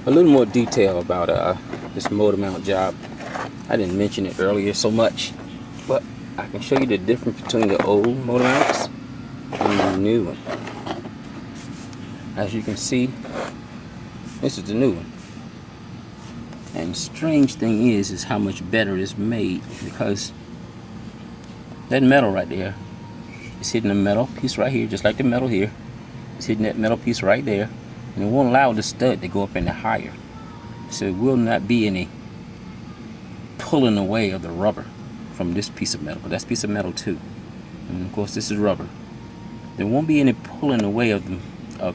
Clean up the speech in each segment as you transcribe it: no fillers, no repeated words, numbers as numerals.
A little more detail about this motor mount job. I didn't mention it earlier so much, but I can show you the difference between the old motor mounts and the new one. As you can see, this is the new one. And the strange thing is how much better it's made, because that metal right there is hitting the metal piece right here, just like the metal here. It's hitting that metal piece right there, and it won't allow the stud to go up any higher. So it will not be any pulling away of the rubber from this piece of metal, but that's a piece of metal too. And of course this is rubber. There won't be any pulling away of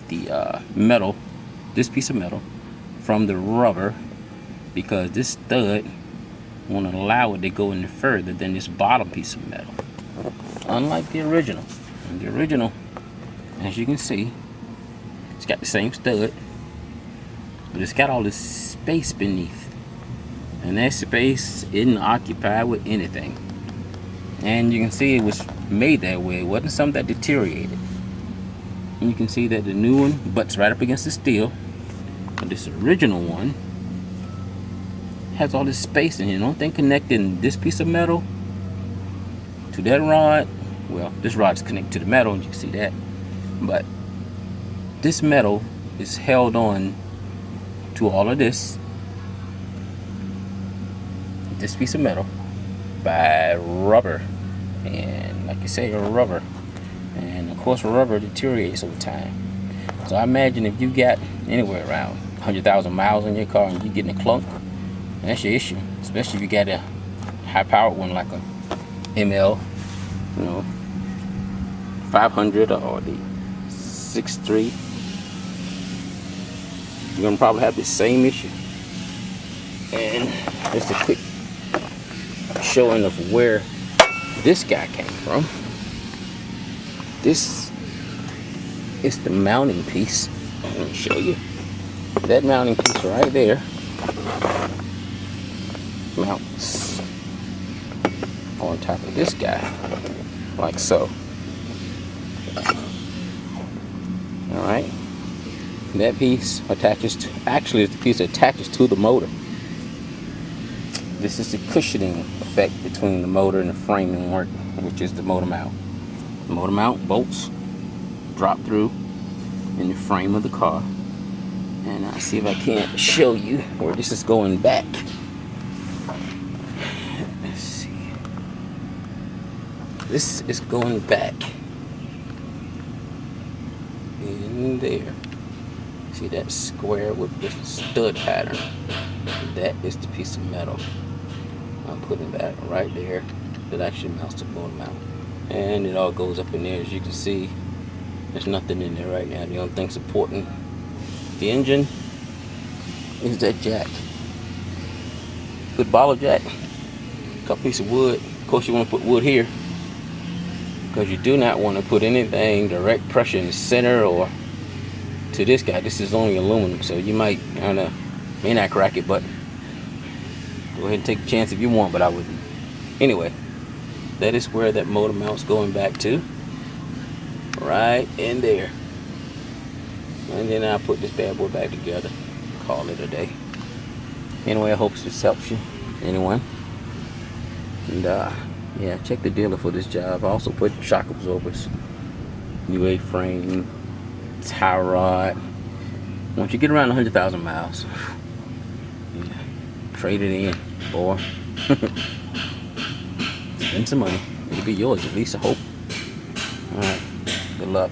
the metal, this piece of metal, from the rubber, because this stud won't allow it to go any further than this bottom piece of metal. Unlike the original. And the original, as you can see, it's got the same stud, but it's got all this space beneath, and that space isn't occupied with anything. And you can see it was made that way. It wasn't something that deteriorated. And you can see that the new one butts right up against the steel, but this original one has all this space in here. The only thing connecting this piece of metal to that rod, well, this rod is connected to the metal, and you can see that, but this metal is held on to all of this piece of metal by rubber. And like you say, rubber, and of course rubber deteriorates over time. So I imagine if you got anywhere around 100,000 miles on your car and you're getting a clunk, that's your issue. Especially if you got a high powered one like a ML, 500 or the 6.3, you're gonna probably have the same issue. And just a quick showing of where this guy came from. This is the mounting piece. Let me show you. That mounting piece right there mounts on top of this guy, like so. Alright. That piece attaches to, actually it's the piece that attaches to the motor. This is the cushioning effect between the motor and the framing work, which is the motor mount. The motor mount bolts drop through in the frame of the car. And I'll see if I can't show you where this is going back. Let's see. This is going back in there. See that square with the stud pattern? That is the piece of metal. I'm putting that right there. That actually mounts the motor mount. And it all goes up in there. As you can see, there's nothing in there right now. The only thing supporting the engine is that jack. Good bottle jack. Cut a piece of wood. Of course you want to put wood here, because you do not want to put anything direct pressure in the center or to this guy. This is only aluminum, so you might, I don't know, may not crack it, but go ahead and take a chance if you want, but I wouldn't. Anyway, that is where that motor mount's going back to. Right in there. And then I'll put this bad boy back together. Call it a day. Anyway, I hope this helps you. Anyone. And yeah, check the dealer for this job. I also put shock absorbers, new A-frame, tie rod. Once you get around 100,000 miles, yeah, trade it in, boy. Spend some money. It'll be yours, at least I hope. Alright, good luck.